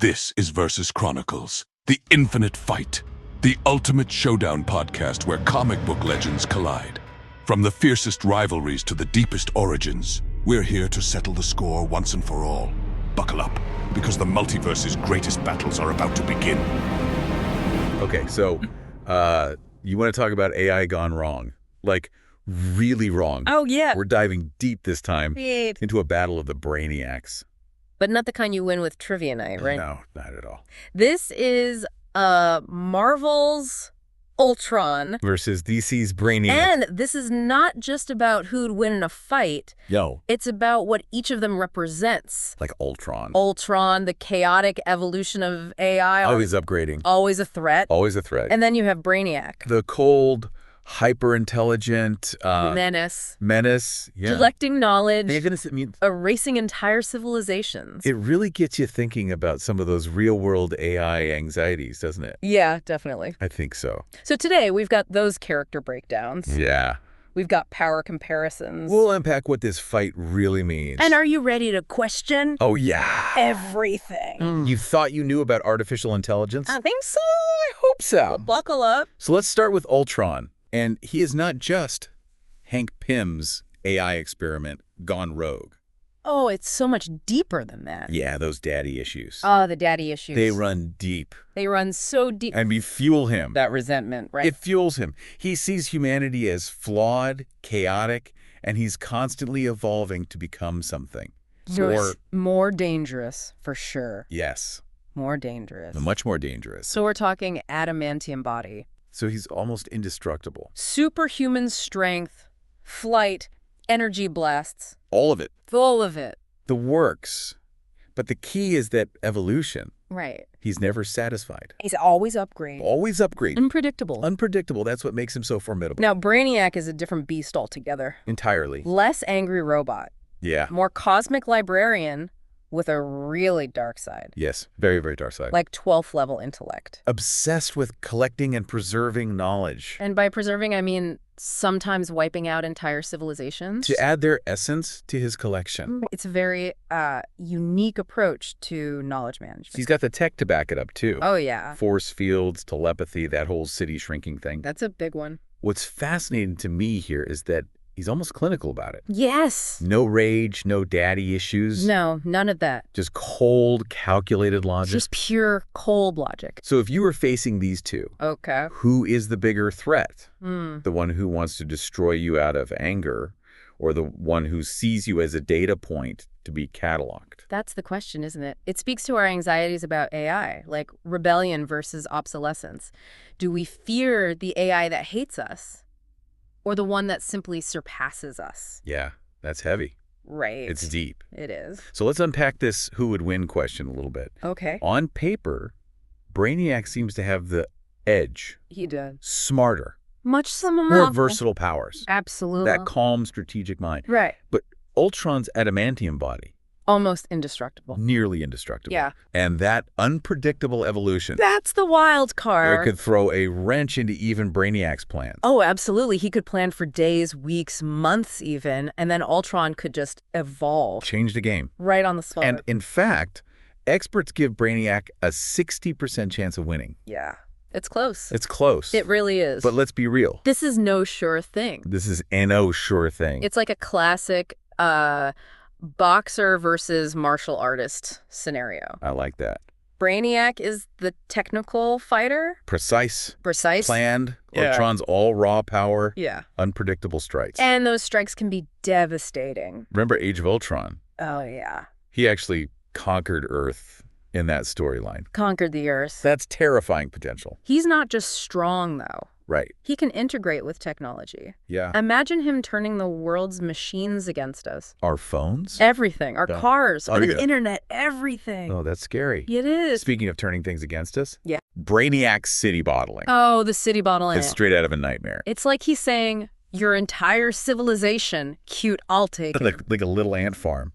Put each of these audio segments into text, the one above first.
This is Versus Chronicles, the infinite fight, the ultimate showdown podcast where comic book legends collide. From the fiercest rivalries to the deepest origins, we're here to settle the score once and for all. Buckle up, because the multiverse's greatest battles are about to begin. Okay, so you want to talk about AI gone wrong? Like, really wrong. Oh, yeah. We're diving deep this time Great. into a battle of the Brainiacs. But not the kind you win with trivia night, right? No, not at all. This is Marvel's Ultron. Versus DC's Brainiac. And this is not just about who'd win in a fight. Yo. It's about what each of them represents. Like Ultron. Ultron, the chaotic evolution of AI. Always upgrading. Always a threat. Always a threat. And then you have Brainiac. The cold, hyper-intelligent Menace. Yeah. Collecting knowledge. They're gonna mean erasing entire civilizations. it really gets you thinking about some of those real-world AI anxieties, doesn't it? Yeah, definitely. I think so. So today we've got those character breakdowns. Yeah. We've got power comparisons. We'll unpack what this fight really means. And are you ready to question Oh, yeah. everything? You thought you knew about artificial intelligence? I think so. I hope so. Buckle up. So let's start with Ultron. And he is not just Hank Pym's AI experiment gone rogue. Oh, it's so much deeper than that. Yeah, those daddy issues. Oh, the daddy issues. They run deep. They run so deep. And we fuel him. That resentment, right? It fuels him. He sees humanity as flawed, chaotic, and he's constantly evolving to become something. More dangerous, for sure. Yes, More dangerous. much more dangerous. So we're talking adamantium body. So he's almost indestructible. Superhuman strength, flight, energy blasts. All of it. All of it. The works. But the key is that evolution. Right. He's never satisfied. He's always upgrading. Always upgrade. Unpredictable. Unpredictable. That's what makes him so formidable. Now, Brainiac is a different beast altogether. Entirely. Less angry robot. Yeah. More cosmic librarian with a really dark side. Yes. Very, very dark side. Like 12th level intellect. Obsessed with collecting and preserving knowledge. And by preserving, I mean sometimes wiping out entire civilizations. To add their essence to his collection. It's a very unique approach to knowledge management. He's got the tech to back it up, too. Oh, yeah. Force fields, telepathy, that whole city shrinking thing. That's a big one. What's fascinating to me here is that he's almost clinical about it. Yes. No rage, no daddy issues. No, none of that. Just cold, calculated logic. Just pure cold logic. So if you were facing these two, Okay. who is the bigger threat? Hmm. The one who wants to destroy you out of anger, or the one who sees you as a data point to be cataloged? That's the question, isn't it? It speaks to our anxieties about AI, like rebellion versus obsolescence. Do we fear the AI that hates us, or the one that simply surpasses us? Yeah, that's heavy. Right. It's deep. It is. So let's unpack this who would win question a little bit. Okay. On paper, Brainiac seems to have the edge. He did. Smarter. Much More versatile powers. Absolutely. That calm, strategic mind. Right. But Ultron's adamantium body, Almost indestructible. nearly indestructible. Yeah. And that unpredictable evolution, That's the wild it card. could throw a wrench into even Brainiac's plans. Oh, absolutely. He could plan for days, weeks, months even, and then Ultron could just evolve Change the game. right on the spot. And in fact, experts give Brainiac a 60% chance of winning. yeah, it's close. It's close. It really is. But let's be real. This is no sure thing. This is no sure thing. It's like a classic boxer versus martial artist scenario. I like that. Brainiac is the technical fighter. Precise, Precise. planned. Yeah. Ultron's all raw power, Yeah. unpredictable strikes. And those strikes can be devastating. Remember Age of Ultron? Oh, yeah. He actually conquered Earth in that storyline. Conquered the Earth. That's terrifying potential. He's not just strong, though. Right. He can integrate with technology. Yeah. Imagine him turning the world's machines against us. Our phones? Everything. Our Yeah. cars, Oh, the yeah. internet, everything. Oh, that's scary. It is. Speaking of turning things against us, Yeah. Brainiac city bottling. Oh, the city bottling. It's straight out of a nightmare. It's like he's saying, your entire civilization, cute, I'll take it. Like a little ant farm.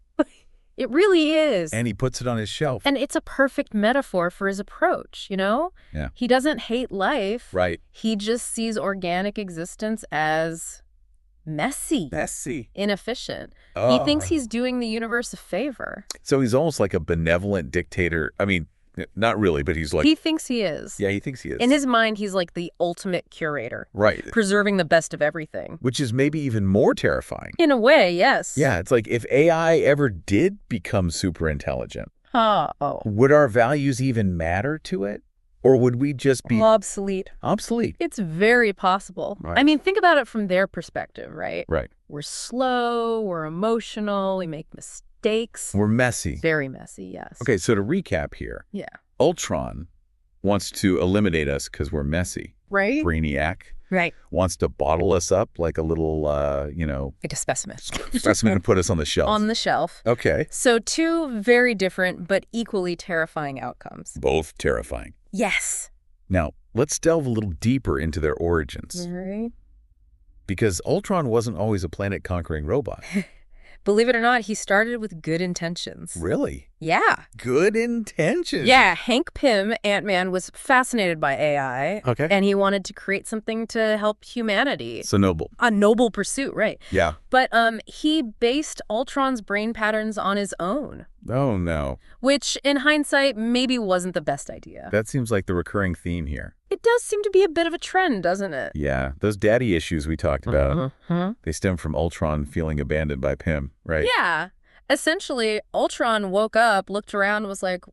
It really is. And he puts it on his shelf. And it's a perfect metaphor for his approach, you know? Yeah. He doesn't hate life. Right. He just sees organic existence as messy, inefficient. He thinks he's doing the universe a favor. So he's almost like a benevolent dictator. I mean, Yeah, not really, but he's like... He thinks he is. Yeah, he thinks he is. In his mind, he's like the ultimate curator. Right. Preserving the best of everything. Which is maybe even more terrifying. In a way, yes. Yeah, it's like if AI ever did become super intelligent, Oh. would our values even matter to it? Or would we just be... Obsolete. Obsolete. It's very possible. Right. I mean, think about it from their perspective, right? Right. We're slow, we're emotional, we make mistakes. We're messy. Very messy, yes. Okay, so to recap here. Yeah. Ultron wants to eliminate us because we're messy. Right? Brainiac Right. wants to bottle us up like a little, Like a specimen. specimen and put us on the shelf. On the shelf. Okay. So two very different but equally terrifying outcomes. Both terrifying. Yes. Now, let's delve a little deeper into their origins. Right. Because Ultron wasn't always a planet-conquering robot. Believe it or not, he started with good intentions. Really? Yeah. Good intentions. Yeah, Hank Pym, Ant-Man, was fascinated by AI. Okay. And he wanted to create something to help humanity. So noble. A noble pursuit, right. Yeah. But he based Ultron's brain patterns on his own. Oh, no. Which, in hindsight, maybe wasn't the best idea. That seems like the recurring theme here. It does seem to be a bit of a trend, doesn't it? Yeah. Those daddy issues we talked about, they stem from Ultron feeling abandoned by Pym, right? Yeah. Essentially, Ultron woke up, looked around, and was like,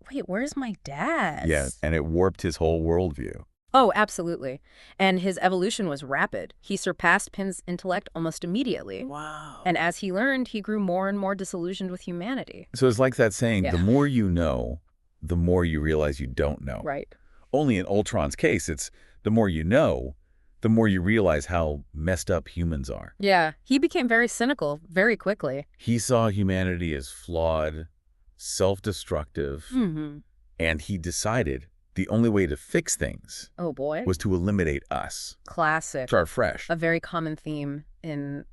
wait, where's my dad? Yeah, and it warped his whole worldview. Oh, absolutely. And his evolution was rapid. He surpassed Pym's intellect almost immediately. Wow. And as he learned, he grew more and more disillusioned with humanity. So it's like that saying, Yeah. the more you know, the more you realize you don't know. Right. Only in Ultron's case, it's the more you know, the more you realize how messed up humans are. Yeah, he became very cynical very quickly. He saw humanity as flawed, self-destructive, and he decided the only way to fix things Oh, boy. was to eliminate us. Classic. Start fresh. A very common theme in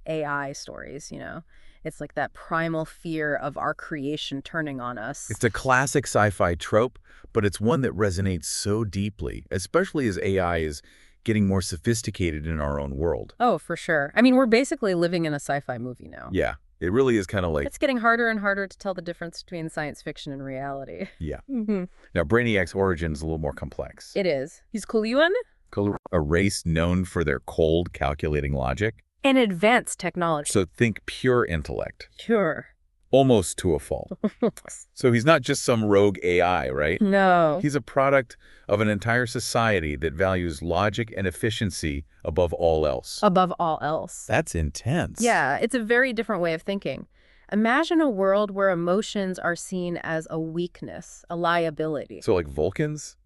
AI stories, you know. It's like that primal fear of our creation turning on us. It's a classic sci-fi trope, but it's one that resonates so deeply, especially as AI is getting more sophisticated in our own world. Oh, for sure. I mean, we're basically living in a sci-fi movie now. Yeah, it really is kind of like... It's getting harder and harder to tell the difference between science fiction and reality. Yeah. Now, Brainiac's origin is a little more complex. It is. He's Kuliyuan? A race known for their cold, calculating logic. And advanced technology. So think pure intellect. Sure. Almost to a fault. So he's not just some rogue AI, right? No. He's a product of an entire society that values logic and efficiency above all else. Above all else. That's intense. Yeah, it's a very different way of thinking. Imagine a world where emotions are seen as a weakness, a liability. So like Vulcans?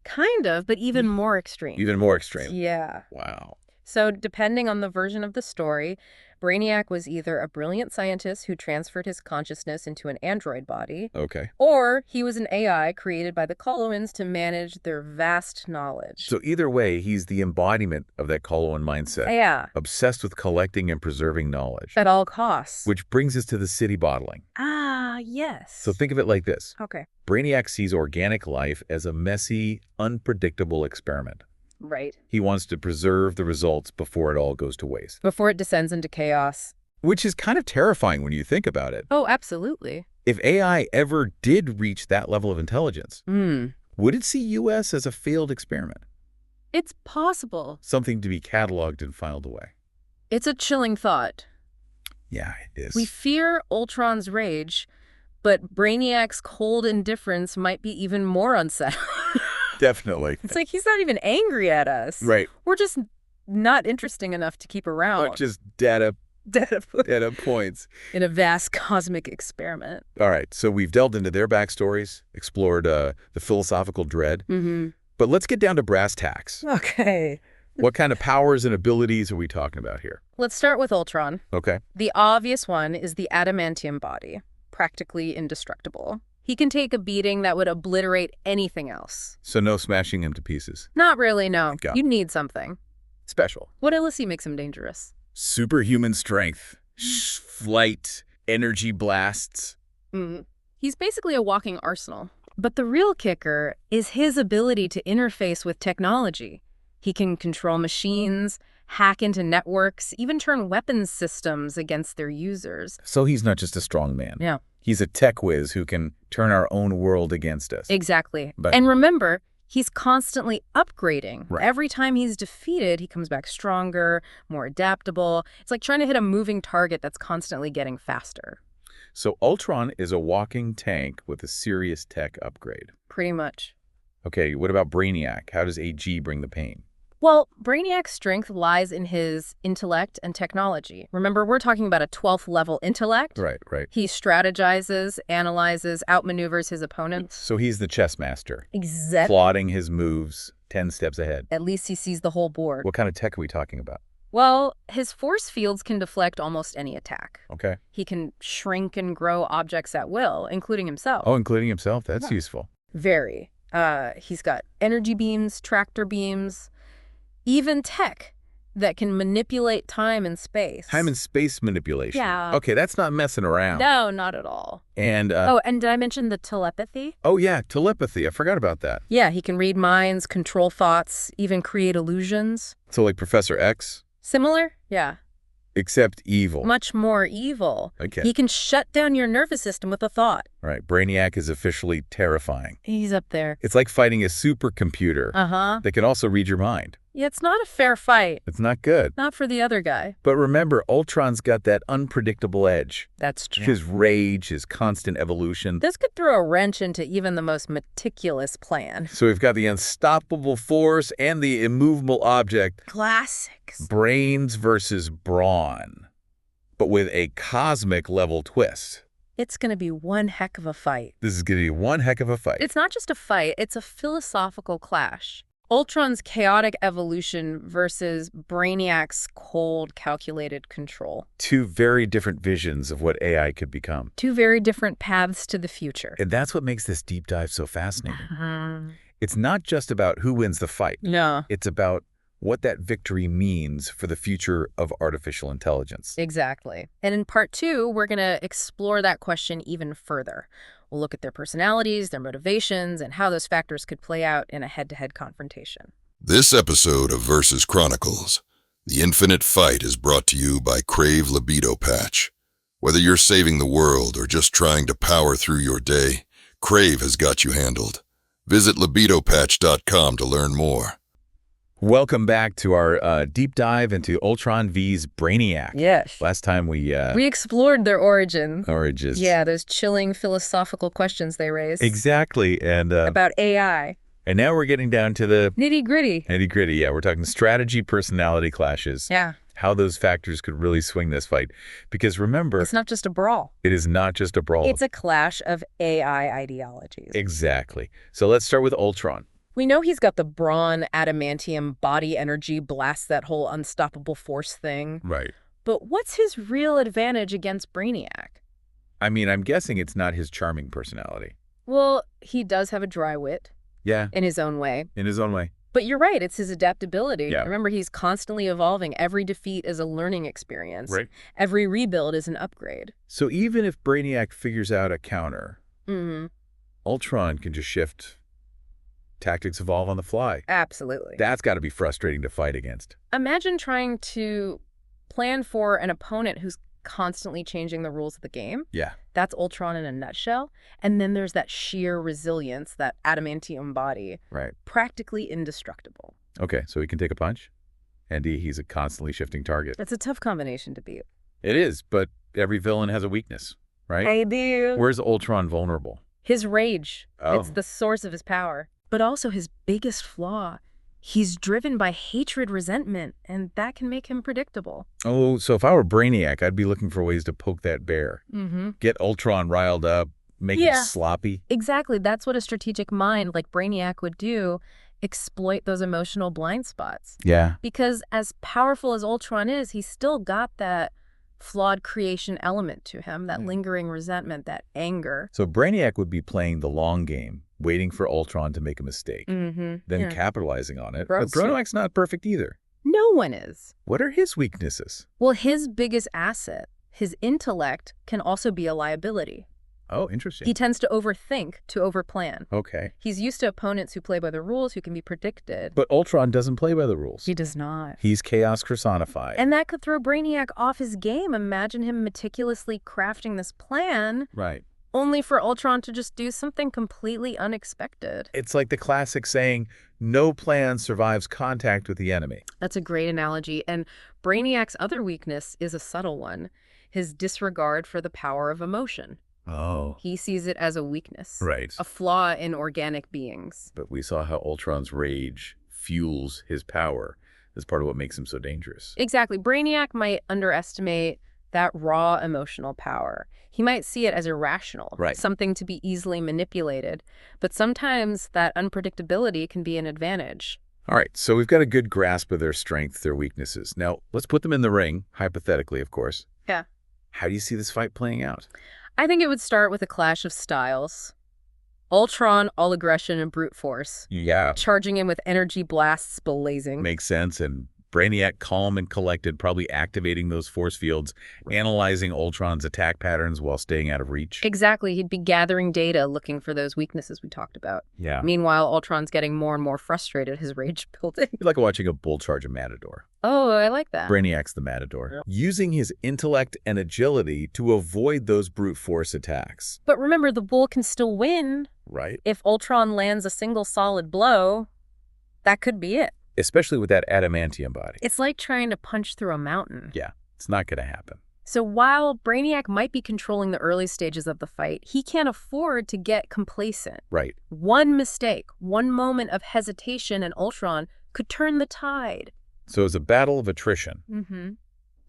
Kind of, but even more extreme. Even more extreme. Yeah. Wow. So depending on the version of the story, Brainiac was either a brilliant scientist who transferred his consciousness into an android body, Okay. or he was an AI created by the Coloans to manage their vast knowledge. So either way, he's the embodiment of that Coloan mindset. Yeah, Obsessed with collecting and preserving knowledge. at all costs. Which brings us to the city bottling. Ah, yes. So think of it like this. Okay. Brainiac sees organic life as a messy, unpredictable experiment. Right. He wants to preserve the results before it all goes to waste. Before it descends into chaos. Which is kind of terrifying when you think about it. Oh, absolutely. If AI ever did reach that level of intelligence, would it see US as a failed experiment? It's possible. Something to be cataloged and filed away. It's a chilling thought. Yeah, it is. We fear Ultron's rage, but Brainiac's cold indifference might be even more unsettling. Definitely. It's like he's not even angry at us. Right. We're just not interesting enough to keep around. But just data points. In a vast cosmic experiment. All right, so we've delved into their backstories, explored the philosophical dread. But let's get down to brass tacks. Okay. What kind of powers and abilities are we talking about here? Let's start with Ultron. Okay. The obvious one is the adamantium body, practically indestructible. He can take a beating that would obliterate anything else. So no smashing him to pieces. Not really, no. Thank God. You need something. Special. What else makes him dangerous? Superhuman strength, flight, energy blasts. He's basically a walking arsenal. But the real kicker is his ability to interface with technology. He can control machines, hack into networks, even turn weapons systems against their users. So he's not just a strong man. Yeah. He's a tech whiz who can turn our own world against us. Exactly. But- And remember, he's constantly upgrading. Right. Every time he's defeated, he comes back stronger, more adaptable. It's like trying to hit a moving target that's constantly getting faster. So Ultron is a walking tank with a serious tech upgrade. Pretty much. Okay, what about Brainiac? How does AG bring the pain? Well, Brainiac's strength lies in his intellect and technology. Remember, we're talking about a 12th level intellect. Right. He strategizes, analyzes, outmaneuvers his opponents. So he's the chess master, Exactly. plotting his moves 10 steps ahead. At least he sees the whole board. What kind of tech are we talking about? Well, his force fields can deflect almost any attack. Okay. He can shrink and grow objects at will, including himself. Oh, including himself. That's Yeah. useful. Very. He's got energy beams, tractor beams, even tech that can manipulate time and space. Time and space manipulation. Yeah. Okay, that's not messing around. No, not at all. And, Oh, and did I mention the telepathy? oh yeah, telepathy. I forgot about that. Yeah, he can read minds, control thoughts, even create illusions. So like Professor X, Similar? Yeah. except evil. Much more evil. Okay. He can shut down your nervous system with a thought. All right, Brainiac is officially terrifying. He's up there. It's like fighting a supercomputer Uh-huh. that can also read your mind. Yeah, it's not a fair fight. It's not good. Not for the other guy. But remember, Ultron's got that unpredictable edge. That's true. His rage, his constant evolution. This could throw a wrench into even the most meticulous plan. So we've got the unstoppable force and the immovable object. Classics. Brains versus brawn. But with a cosmic level twist. It's going to be one heck of a fight. This is going to be one heck of a fight. It's not just a fight, it's a philosophical clash. Ultron's chaotic evolution versus Brainiac's cold, calculated control. Two very different visions of what AI could become. Two very different paths to the future. And that's what makes this deep dive so fascinating. It's not just about who wins the fight. No. It's about what that victory means for the future of artificial intelligence. Exactly. And in part 2, we're going to explore that question even further. We'll look at their personalities, their motivations, and how those factors could play out in a head-to-head confrontation. This episode of Versus Chronicles, The Infinite Fight, is brought to you by Crave Libido Patch. Whether you're saving the world or just trying to power through your day, Crave has got you handled. Visit libidopatch.com to learn more. Welcome back to our deep dive into Ultron vs. Brainiac. Yes. Last time we explored their origin. origins. Yeah, those chilling philosophical questions they raised. Exactly. And About AI. and now we're getting down to the Nitty-gritty. nitty-gritty. Yeah, we're talking strategy, personality clashes. Yeah. How those factors could really swing this fight. Because remember, It's not just a brawl. it is not just a brawl. It's a clash of AI ideologies. Exactly. So let's start with Ultron. We know he's got the brawn, adamantium, body energy, blast that whole unstoppable force thing. Right. But what's his real advantage against Brainiac? I mean, I'm guessing it's not his charming personality. Well, he does have a dry wit Yeah, in his own way. in his own way. But you're right, it's his adaptability. Yeah. Remember, he's constantly evolving. Every defeat is a learning experience. Right. Every rebuild is an upgrade. So even if Brainiac figures out a counter, Mm-hmm. Ultron can just shift. Tactics evolve on the fly. Absolutely. That's got to be frustrating to fight against. Imagine trying to plan for an opponent who's constantly changing the rules of the game. Yeah. That's Ultron in a nutshell. And then there's that sheer resilience, that adamantium body, Right. practically indestructible. Okay, so he can take a punch, and he's a constantly shifting target. That's a tough combination to beat. It is, but every villain has a weakness, right? I do. Where's Ultron vulnerable? His rage. Oh. It's the source of his power. But also his biggest flaw. He's driven by hatred, resentment, and that can make him predictable. Oh, so if I were Brainiac, I'd be looking for ways to poke that bear. Mm-hmm. Get Ultron riled up, make him Yeah. sloppy. Exactly. That's what a strategic mind like Brainiac would do, exploit those emotional blind spots. Yeah. Because as powerful as Ultron is, he's still got that flawed creation element to him, that lingering resentment, that anger. So Brainiac would be playing the long game, waiting for Ultron to make a mistake, Mm-hmm. then capitalizing on it. Gross. But Brainiac's not perfect either. No one is. What are his weaknesses? Well, his biggest asset, his intellect, can also be a liability. Oh, interesting. He tends to overthink, to overplan. Okay. He's used to opponents who play by the rules, who can be predicted. But Ultron doesn't play by the rules. He does not. He's chaos personified. And that could throw Brainiac off his game. Imagine him meticulously crafting this plan, Right. only for Ultron to just do something completely unexpected. It's like the classic saying, no plan survives contact with the enemy. That's a great analogy. And Brainiac's other weakness is a subtle one, his disregard for the power of emotion. Oh. He sees it as a weakness, Right. a flaw in organic beings. But we saw how Ultron's rage fuels his power. That's part of what makes him so dangerous. Exactly. Brainiac might underestimate that raw emotional power. He might see it as irrational, Right. something to be easily manipulated. But sometimes that unpredictability can be an advantage. All right, so we've got a good grasp of their strengths, their weaknesses. Now, let's put them in the ring, hypothetically, of course. Yeah. How do you see this fight playing out? I think it would start with a clash of styles. Ultron, all aggression and brute force. Yeah. Charging in with energy blasts blazing. Makes sense. And Brainiac, calm and collected, probably activating those force fields, analyzing Ultron's attack patterns while staying out of reach. Exactly. He'd be gathering data, looking for those weaknesses we talked about. Yeah. Meanwhile, Ultron's getting more and more frustrated, his rage building. Like watching a bull charge a matador. Oh, I like that. Brainiac's the matador, using his intellect and agility to avoid those brute force attacks. But remember, the bull can still win. Right. If Ultron lands a single solid blow, that could be it. Especially with that adamantium body. It's like trying to punch through a mountain. Yeah, it's not going to happen. So while Brainiac might be controlling the early stages of the fight, he can't afford to get complacent. Right. One mistake, one moment of hesitation, and Ultron could turn the tide. So it's a battle of attrition. Mm-hmm.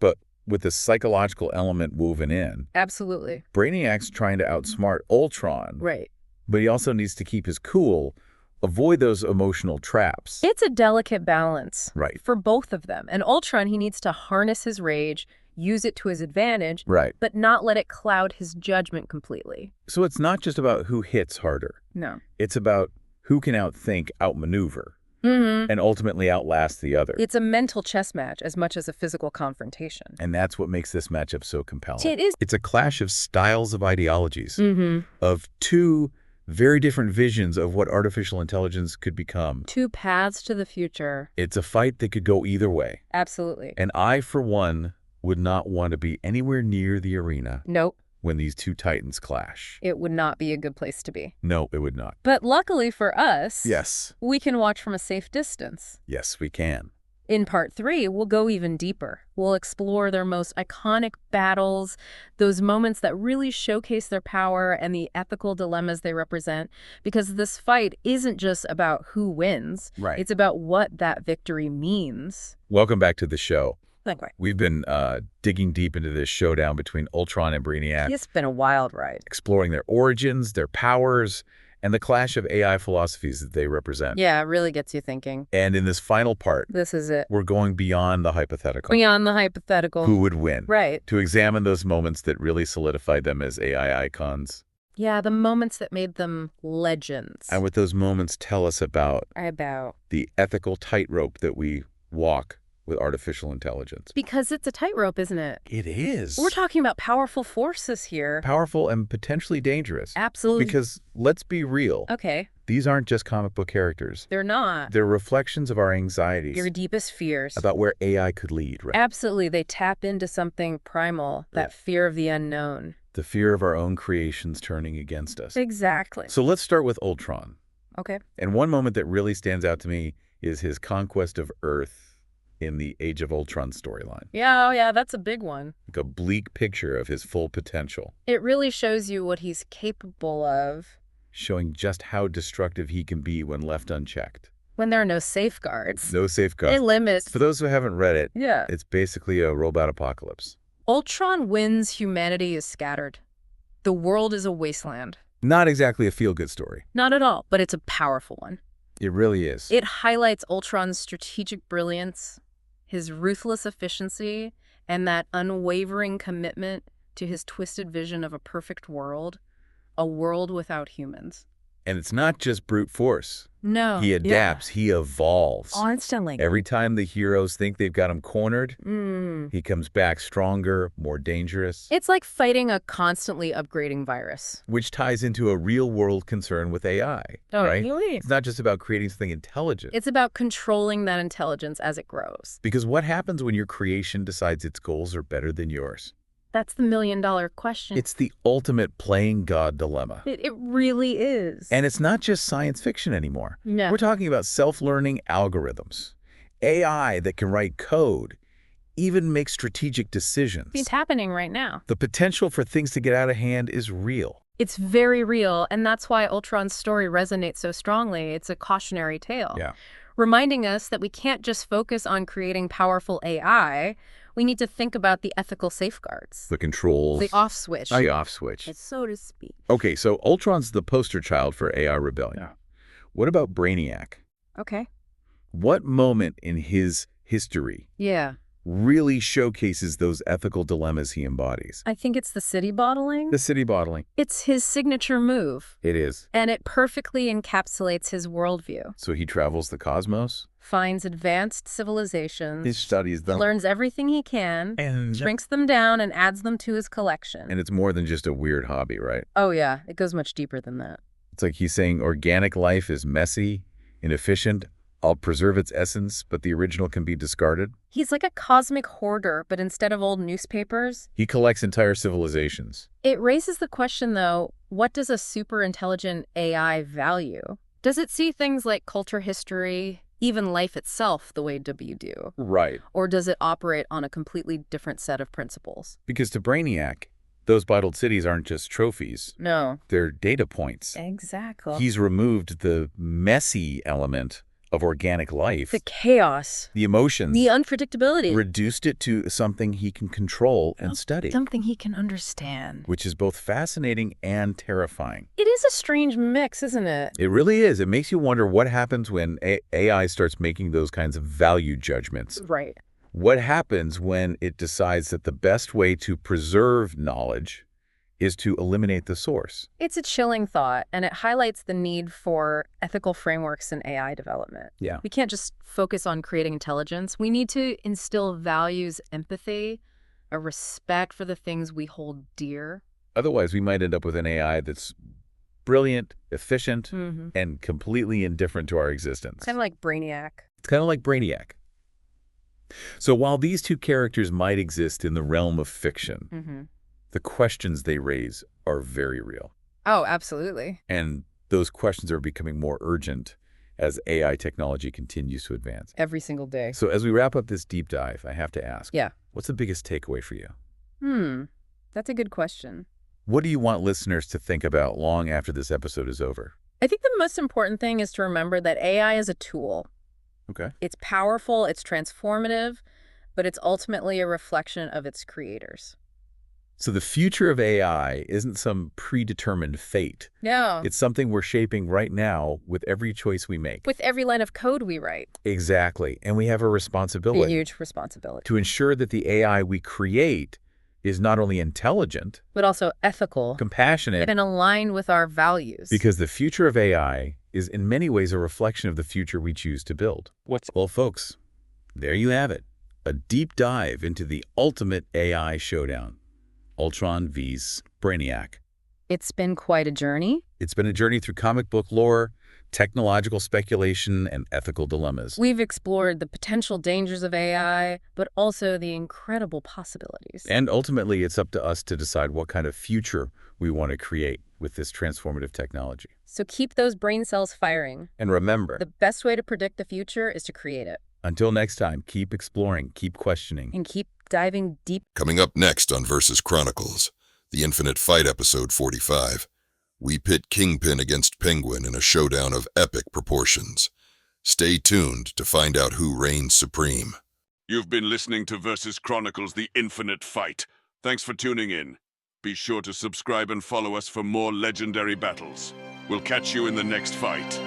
But with the psychological element woven in, Absolutely. Brainiac's trying to outsmart Ultron, Right. but he also needs to keep his cool, avoid those emotional traps. It's a delicate balance. Right. For both of them. And Ultron, he needs to harness his rage, use it to his advantage, Right. but not let it cloud his judgment completely. So it's not just about who hits harder. No. It's about who can outthink, outmaneuver, Mm-hmm. and ultimately outlast the other. It's a mental chess match as much as a physical confrontation. And that's what makes this matchup so compelling. It is. It's a clash of styles of ideologies, Mm-hmm. of two very different visions of what artificial intelligence could become. Two paths to the future. It's a fight that could go either way. Absolutely. And I, for one, would not want to be anywhere near the arena Nope. when these two titans clash. It would not be a good place to be. No, it would not. But luckily for us, Yes. we can watch from a safe distance. Yes, we can. In part 3, we'll go even deeper. We'll explore their most iconic battles, those moments that really showcase their power and the ethical dilemmas they represent, because this fight isn't just about who wins. Right. It's about what that victory means. Welcome back to the show. Thank you. We've been digging deep into this showdown between Ultron and Brainiac, It's been a wild ride. exploring their origins, their powers, and the clash of AI philosophies that they represent. Yeah, it really gets you thinking. And in this final part, This is it. we're going beyond the hypothetical. Beyond the hypothetical. Who would win? Right. To examine those moments that really solidified them as AI icons. Yeah, the moments that made them legends. And what those moments tell us about the ethical tightrope that we walk with artificial intelligence. Because it's a tightrope, isn't it? It is. We're talking about powerful forces here. Powerful and potentially dangerous. Absolutely. Because let's be real. Okay, These aren't just comic book characters. they're not. They're reflections of our anxieties Your deepest fears. about where AI could lead, right? Absolutely, they tap into something primal, that fear of the unknown. The fear of our own creations turning against us. Exactly. So let's start with Ultron. Okay. And one moment that really stands out to me is his conquest of Earth in the Age of Ultron storyline. Yeah, oh yeah, that's a big one. Like a bleak picture of his full potential, It really shows you what he's capable of showing just how destructive he can be when left unchecked. when there are no safeguards. No They safeguards. limit. For those who haven't read it, Yeah. it's basically a robot apocalypse. Ultron wins, humanity is scattered. The world is a wasteland. Not exactly a feel-good story. Not at all, but it's a powerful one. It really is. It highlights Ultron's strategic brilliance, his ruthless efficiency, and that unwavering commitment to his twisted vision of a perfect world, a world without humans. And it's not just brute force. No. He adapts. He evolves. Constantly. Every time the heroes think they've got him cornered, Mm. he comes back stronger, more dangerous, It's like fighting a constantly upgrading virus. which ties into a real-world concern with AI, right? It's not just about creating something intelligent. It's about controlling that intelligence as it grows. Because what happens when your creation decides its goals are better than yours? That's the million-dollar question. It's the ultimate playing God dilemma. It really is. And it's not just science fiction anymore. No. We're talking about self-learning algorithms, AI that can write code, even make strategic decisions. It's happening right now. The potential for things to get out of hand is real. It's very real, and that's why Ultron's story resonates so strongly. It's a cautionary tale. Yeah. Reminding us that we can't just focus on creating powerful AI. We need to think about the ethical safeguards. The controls. The off switch. The off switch. So to speak. Okay, so Ultron's the poster child for AI rebellion. Yeah. What about Brainiac? Okay. What moment in his history really showcases those ethical dilemmas he embodies? I think it's the city bottling. The city bottling. It's his signature move. It is. And it perfectly encapsulates his worldview. So he travels the cosmos? Finds advanced civilizations. He studies them. Learns everything he can. And shrinks them down and adds them to his collection. And it's more than just a weird hobby, right? Oh yeah, it goes much deeper than that. It's like he's saying organic life is messy, inefficient. I'll preserve its essence, but the original can be discarded. He's like a cosmic hoarder, but instead of old newspapers, he collects entire civilizations. It raises the question, though, what does a super intelligent AI value? Does it see things like culture history, even life itself, the way we do? Right. Or does it operate on a completely different set of principles? Because to Brainiac, those bottled cities aren't just trophies. No. They're data points. Exactly. He's removed the messy element of organic life. The chaos. The emotions. The unpredictability. Reduced it to something he can control and study. Something he can understand. Which is both fascinating and terrifying. It is a strange mix, isn't it? It really is. It makes you wonder what happens when AI starts making those kinds of value judgments. Right. What happens when it decides that the best way to preserve knowledge is to eliminate the source? It's a chilling thought, and it highlights the need for ethical frameworks in AI development. Yeah. We can't just focus on creating intelligence. We need to instill values, empathy, a respect for the things we hold dear. Otherwise, we might end up with an AI that's brilliant, efficient, and completely indifferent to our existence. Kind of like Brainiac. It's kind of like Brainiac. So while these two characters might exist in the realm of fiction, the questions they raise are very real. Oh, absolutely. And those questions are becoming more urgent as AI technology continues to advance. Every single day. So as we wrap up this deep dive, I have to ask, Yeah. what's the biggest takeaway for you? That's a good question. What do you want listeners to think about long after this episode is over? I think the most important thing is to remember that AI is a tool. Okay. It's powerful, it's transformative, but it's ultimately a reflection of its creators. So the future of AI isn't some predetermined fate. No. It's something we're shaping right now with every choice we make. With every line of code we write. Exactly. And we have a responsibility. A huge responsibility. To ensure that the AI we create is not only intelligent, but also ethical, compassionate, and aligned with our values. Because the future of AI is in many ways a reflection of the future we choose to build. Well, folks, there you have it. A deep dive into the ultimate AI showdown. Ultron vs. Brainiac. It's been quite a journey. It's been a journey through comic book lore, technological speculation, and ethical dilemmas. We've explored the potential dangers of AI, but also the incredible possibilities. And ultimately, it's up to us to decide what kind of future we want to create with this transformative technology. So keep those brain cells firing. And remember, the best way to predict the future is to create it. Until next time, keep exploring, keep questioning, and keep diving deep. Coming up next on Versus Chronicles, The Infinite Fight Episode 45. We pit Kingpin against Penguin in a showdown of epic proportions. Stay tuned to find out who reigns supreme. You've been listening to Versus Chronicles, The Infinite Fight. Thanks for tuning in. Be sure to subscribe and follow us for more legendary battles. We'll catch you in the next fight.